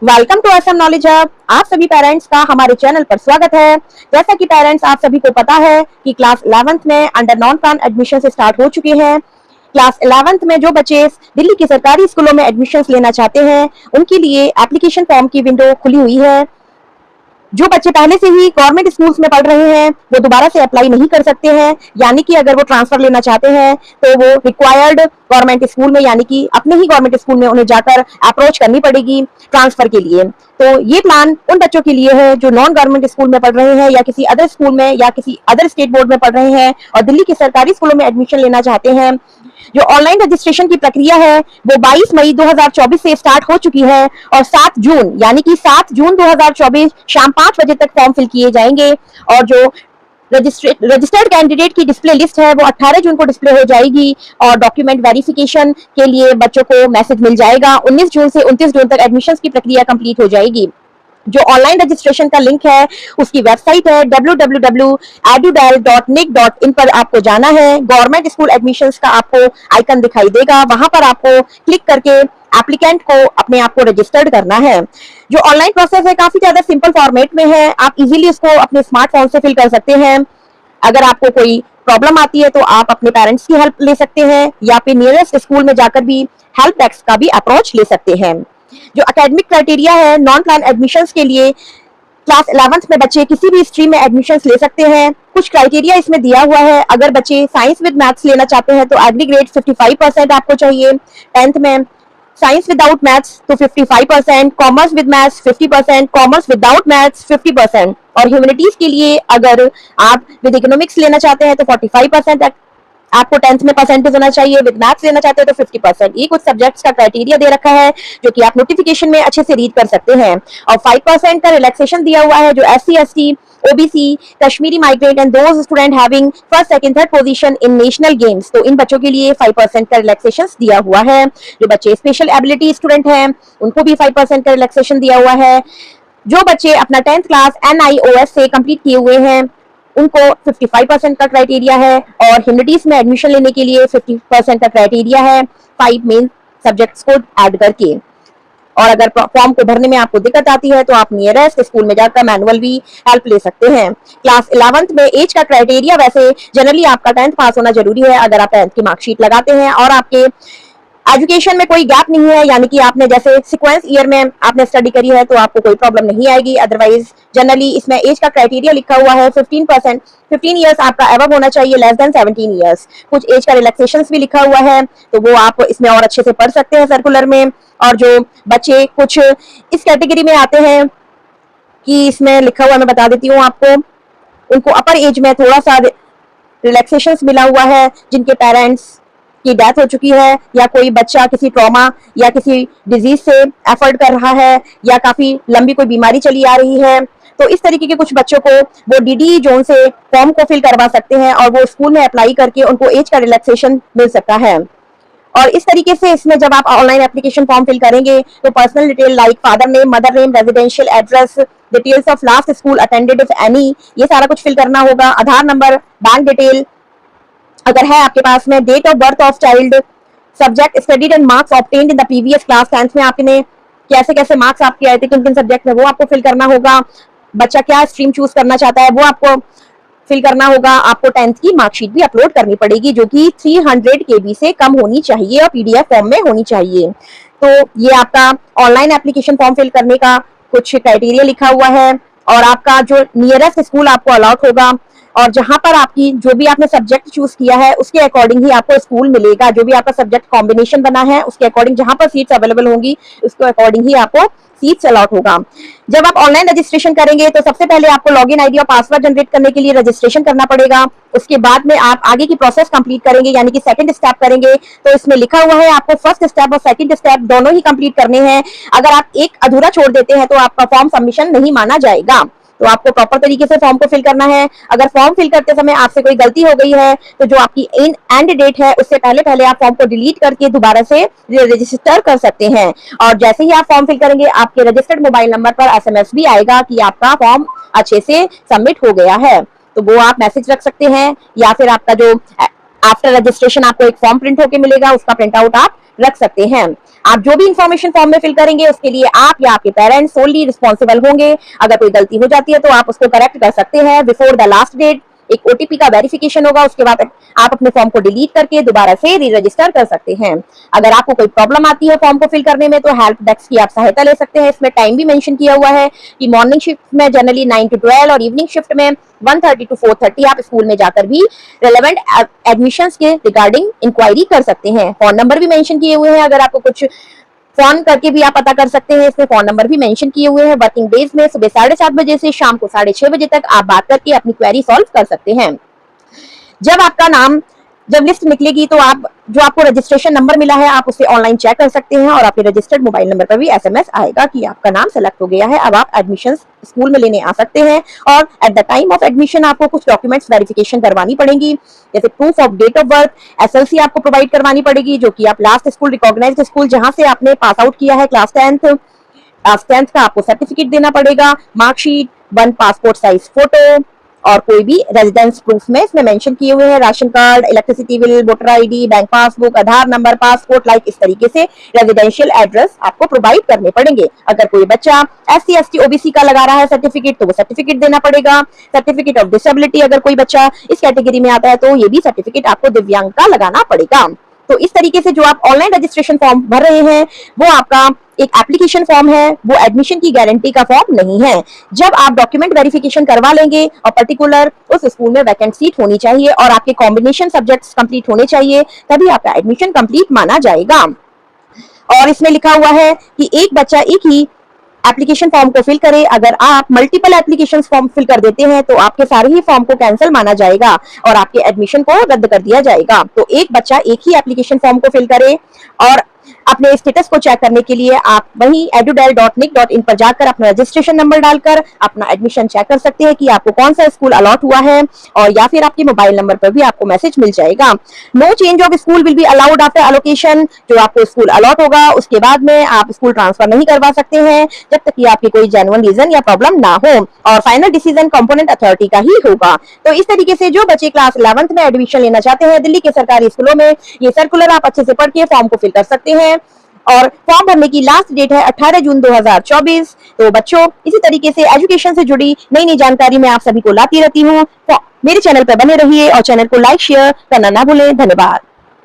Welcome to Assam knowledge hub. आप सभी parents का हमारे चैनल पर स्वागत है। जैसा कि पेरेंट्स आप सभी को पता है कि क्लास 11th में under non plan admission start हो चुके हैं। क्लास 11th में जो बच्चे दिल्ली की सरकारी स्कूलों में एडमिशन लेना चाहते हैं उनके लिए एप्लीकेशन फॉर्म की विंडो खुली हुई है। जो बच्चे पहले से ही गवर्नमेंट स्कूल्स में पढ़ रहे हैं वो दोबारा से अप्लाई नहीं कर सकते हैं, यानी कि अगर वो ट्रांसफर लेना चाहते हैं तो वो रिक्वायर्ड गवर्नमेंट स्कूल में यानी कि अपने ही गवर्नमेंट स्कूल में उन्हें जाकर अप्रोच करनी पड़ेगी ट्रांसफर के लिए। तो ये प्लान उन बच्चों के लिए है जो नॉन गवर्नमेंट स्कूल में पढ़ रहे हैं या किसी अदर स्कूल में या किसी अदर स्टेट बोर्ड में पढ़ रहे हैं और दिल्ली की सरकारी स्कूलों में एडमिशन लेना चाहते हैं। जो ऑनलाइन रजिस्ट्रेशन की प्रक्रिया है वो 22 मई 2024 से स्टार्ट हो चुकी है और 7 जून यानी कि 7 जून 2024 शाम 5 बजे तक फॉर्म फिल किए जाएंगे। और जो रजिस्टर्ड कैंडिडेट की डिस्प्ले लिस्ट है वो 18 जून को डिस्प्ले हो जाएगी और डॉक्यूमेंट वेरिफिकेशन के लिए बच्चों को मैसेज मिल जाएगा। 19 जून से 29 जून तक एडमिशन की प्रक्रिया कंप्लीट हो जाएगी। जो ऑनलाइन रजिस्ट्रेशन का लिंक है उसकी वेबसाइट है www.edudel.nic.in पर आपको जाना है। गवर्नमेंट स्कूल एडमिशंस का आपको आइकन दिखाई देगा, वहां पर आपको क्लिक करके एप्लीकेंट को अपने आप को रजिस्टर्ड करना है। जो ऑनलाइन प्रोसेस है काफी ज्यादा सिंपल फॉर्मेट में है, आप इजीली इसको अपने स्मार्टफोन से फिल कर सकते हैं। अगर आपको कोई प्रॉब्लम आती है तो आप अपने पेरेंट्स की हेल्प ले सकते हैं या फिर नियरेस्ट स्कूल में जाकर भी हेल्प डेस्क का भी अप्रोच ले सकते हैं। जो एकेडमिक क्राइटेरिया है नॉन प्लान एडमिशंस के लिए, क्लास 11th में बच्चे किसी भी स्ट्रीम में एडमिशंस ले सकते हैं। कुछ क्राइटेरिया इसमें दिया हुआ है। अगर बच्चे साइंस विद मैथ्स लेना चाहते हैं तो एग्री ग्रेड 55% आपको चाहिए। 10th में साइंस विदाउट मैथ्स तो 55%, commerce with maths 50%, commerce without maths 50%। और ह्यूमैनिटीज के लिए अगर आप विद इकोनॉमिक्स लेना चाहते हैं तो 45% आपको 10th में परसेंटेज होना चाहिए। विद मैथ्स लेना चाहते हैं तो 50%। ये कुछ सब्जेक्ट्स का क्राइटेरिया दे रखा है जो कि आप नोटिफिकेशन में अच्छे से रीड कर सकते हैं। और 5% का रिलैक्सेशन दिया हुआ है जो SC ST OBC Kashmiri migrant and those student having first second third position in national games, तो इन बच्चों के लिए 5% का रिलैक्सेशन दिया हुआ है। जो बच्चे स्पेशल एबिलिटी स्टूडेंट हैं उनको भी 5% का रिलैक्सेशन दिया हुआ है। जो बच्चे अपना 10th क्लास NIOS से कंप्लीट किए हुए हैं उनको 55% का क्राइटेरिया है। और ह्यूमैनिटीज में एडमिशन लेने के लिए 50% का क्राइटेरिया है 5 मेन सब्जेक्ट्स को ऐड करके। और अगर फॉर्म को भरने में आपको दिक्कत आती है तो आप नियरेस्ट स्कूल में जाकर मैनुअल भी हेल्प ले सकते हैं। क्लास 11th में एज का क्राइटेरिया वैसे जनरली आपका 10th पास होना जरूरी है अगर आप 10th की मार्कशीट लगाते हैं और आपके एजुकेशन में कोई गैप नहीं है, यानी कि आपने जैसे सीक्वेंस ईयर में आपने स्टडी करी है तो आपको कोई प्रॉब्लम नहीं आएगी। अदरवाइज जनरली इसमें एज का क्राइटेरिया लिखा हुआ है 15%, 15 इयर्स आपका एबव होना चाहिए, लेस देन 17 इयर्स। कुछ एज का रिलैक्सेशन भी लिखा हुआ है तो वो आप इसमें और अच्छे से पढ़ सकते हैं सर्कुलर में। और जो बच्चे कुछ इस कैटेगरी में आते हैं कि इसमें लिखा हुआ मैं बता देती हूँ आपको, उनको अपर एज में थोड़ा सा रिलैक्सेशन मिला हुआ है जिनके पेरेंट्स की डेथ हो चुकी है या कोई बच्चा किसी ट्रॉमा या किसी डिजीज से एफर्ट कर रहा है या काफी लंबी कोई बीमारी चली आ रही है, तो इस तरीके के कुछ बच्चों को वो DDE जोन से फॉर्म को फिल करवा सकते हैं और वो स्कूल में अप्लाई करके उनको एज का रिलैक्सेशन मिल सकता है। और इस तरीके से इसमें जब आप ऑनलाइन एप्लीकेशन फॉर्म फिल करेंगे तो personal detail like father name, mother name, residential address, details of last school attended if any, ये सारा कुछ फिल करना होगा। आधार नंबर, बैंक डिटेल अगर है आपके पास में, date of birth of child, subject studied and marks obtained in the previous class 10th में आपने कैसे कैसे मार्क्स आपके आए थे किन किन सब्जेक्ट में वो आपको फिल करना होगा। बच्चा क्या स्ट्रीम चूज करना चाहता है वो आपको फिल करना होगा। आपको 10th की मार्कशीट भी अपलोड करनी पड़ेगी जो कि 300 KB से कम होनी चाहिए और PDF फॉर्म में होनी चाहिए। तो ये आपका ऑनलाइन एप्लीकेशन फॉर्म फिल करने का कुछ क्राइटेरिया लिखा हुआ है और आपका जो नियरेस्ट स्कूल आपको अलॉट होगा और जहां पर आपकी जो भी आपने सब्जेक्ट चूज किया है उसके अकॉर्डिंग ही आपको स्कूल मिलेगा। जो भी आपका सब्जेक्ट कॉम्बिनेशन बना है उसके अकॉर्डिंग जहां पर सीट्स अवेलेबल होंगी उसके अकॉर्डिंग ही आपको सीट्स अलॉट होगा। जब आप ऑनलाइन रजिस्ट्रेशन करेंगे तो सबसे पहले आपको लॉगिन आईडी और पासवर्ड जनरेट करने के लिए रजिस्ट्रेशन करना पड़ेगा। उसके बाद में आप आगे की प्रोसेस कंप्लीट करेंगे यानी कि सेकंड स्टेप करेंगे। तो इसमें लिखा हुआ है आपको फर्स्ट स्टेप और सेकंड स्टेप दोनों ही कंप्लीट करने हैं। अगर आप एक अधूरा छोड़ देते हैं तो आपका फॉर्म सबमिशन नहीं माना जाएगा। तो आपको प्रॉपर तरीके से फॉर्म को फिल करना है। अगर फॉर्म फिल करते समय आपसे कोई गलती हो गई है तो जो आपकी एंड डेट है उससे पहले पहले आप फॉर्म को डिलीट करके दोबारा से रजिस्टर कर सकते हैं। और जैसे ही आप फॉर्म फिल करेंगे आपके रजिस्टर्ड मोबाइल नंबर पर SMS भी आएगा कि आपका फॉर्म अच्छे से सबमिट हो गया है। तो वो आप मैसेज रख सकते हैं या फिर आपका जो आफ्टर रजिस्ट्रेशन आपको एक फॉर्म प्रिंट होके मिलेगा, उसका प्रिंट आउट आप रख सकते हैं। आप जो भी इंफॉर्मेशन फॉर्म में फिल करेंगे उसके लिए आप या आपके पेरेंट्स सोनली रिस्पॉन्सिबल होंगे। अगर कोई गलती हो जाती है तो आप उसको करेक्ट कर सकते हैं बिफोर द लास्ट डेट। एक ओटीपी का वेरिफिकेशन होगा, उसके बाद आप अपने फॉर्म को डिलीट करके दोबारा से री रजिस्टर कर सकते हैं। अगर आपको कोई प्रॉब्लम आती है फॉर्म को फिल करने में तो हेल्प डेस्क की आप सहायता ले सकते हैं। इसमें टाइम भी मेंशन किया हुआ है कि मॉर्निंग शिफ्ट में जनरली 9 to 12 और इवनिंग शिफ्ट में 1:30 to 4:30 आप स्कूल में जाकर भी रेलेवेंट एडमिशंस के रिगार्डिंग इंक्वायरी कर सकते हैं। फोन नंबर भी मेंशन किए हुए हैं, अगर आपको कुछ फोन करके भी आप पता कर सकते हैं। इसमें फोन नंबर भी मेंशन किए हुए हैं। वर्किंग डेज में सुबह 7:30 बजे से शाम को 6:30 बजे तक आप बात करके अपनी क्वेरी सॉल्व कर सकते हैं। जब लिस्ट निकलेगी तो आप जो आपको रजिस्ट्रेशन नंबर मिला है आप उसे ऑनलाइन चेक कर सकते हैं और आपके रजिस्टर्ड मोबाइल नंबर पर भी एसएमएस आएगा कि आपका नाम सेलेक्ट हो गया है। अब आप एडमिशन स्कूल में लेने आ सकते हैं। और at the time of admission आपको कुछ डॉक्यूमेंट्स वेरिफिकेशन करवानी पड़ेगी, जैसे proof of date of birth, SLC आपको प्रोवाइड करवानी पड़ेगी, जो कि आप लास्ट स्कूल रिकॉग्नाइज्ड स्कूल जहां से आपने पास आउट किया है क्लास 10th का आपको सर्टिफिकेट देना पड़ेगा, मार्कशीट, 1 पासपोर्ट साइज फोटो और कोई भी रेजिडेंस प्रूफ में इसमें मेंशन किए हुए हैं ration card, electricity bill, voter ID, bank passbook, Aadhaar number, passport, like इस तरीके से रेजिडेंशियल एड्रेस आपको प्रोवाइड करने पड़ेंगे। अगर कोई बच्चा SC ST OBC का लगा रहा है सर्टिफिकेट तो वो सर्टिफिकेट देना पड़ेगा। सर्टिफिकेट ऑफ डिसेबिलिटी अगर कोई बच्चा इस कैटेगरी में आता है तो ये भी सर्टिफिकेट आपको दिव्यांग का लगाना पड़ेगा। तो इस तरीके से जो आप ऑनलाइन रजिस्ट्रेशन फॉर्म भर रहे हैं वो आपका एक एप्लीकेशन फॉर्म है, वो एडमिशन की गारंटी का फॉर्म नहीं है। जब आप डॉक्यूमेंट वेरिफिकेशन करवा लेंगे और पर्टिकुलर उस स्कूल में वैकेंट सीट होनी चाहिए और आपके कॉम्बिनेशन सब्जेक्ट्स कंप्लीट होने चाहिए, तभी आपका एडमिशन कंप्लीट माना जाएगा। और इसमें लिखा हुआ है कि एक बच्चा एक ही एप्लीकेशन फॉर्म को फिल करे। अगर आप मल्टीपल एप्लीकेशन फॉर्म फिल कर देते हैं तो आपके सारे ही फॉर्म को कैंसिल माना जाएगा और आपके एडमिशन को रद्द कर दिया जाएगा। तो एक बच्चा एक ही एप्लीकेशन फॉर्म को फिल करे और अपने स्टेटस को चेक करने के लिए आप वहीं edudel.nic.in पर जाकर अपना रजिस्ट्रेशन नंबर डालकर अपना एडमिशन चेक कर सकते हैं कि आपको कौन सा स्कूल अलॉट हुआ है, और या फिर आपके मोबाइल नंबर पर भी आपको मैसेज मिल जाएगा। No change of school will be allowed after allocation. जो आपको स्कूल अलॉट होगा उसके बाद में आप स्कूल ट्रांसफर नहीं करवा सकते हैं जब तक कि आपकी कोई जेन्युइन रीजन या प्रॉब्लम ना हो, और फाइनल डिसीजन कंपोनेंट अथॉरिटी का ही होगा। तो इस तरीके से जो बच्चे क्लास 11th में एडमिशन लेना चाहते हैं दिल्ली के सरकारी स्कूलों में, ये सर्कुलर आप अच्छे से पढ़ के फॉर्म को फिल कर सकते हैं। और फॉर्म भरने की लास्ट डेट है 18 जून 2024। तो बच्चों, इसी तरीके से एजुकेशन से जुड़ी नई नई जानकारी मैं आप सभी को लाती रहती हूँ। तो मेरे चैनल पर बने रहिए और चैनल को लाइक शेयर करना ना भूलें। धन्यवाद।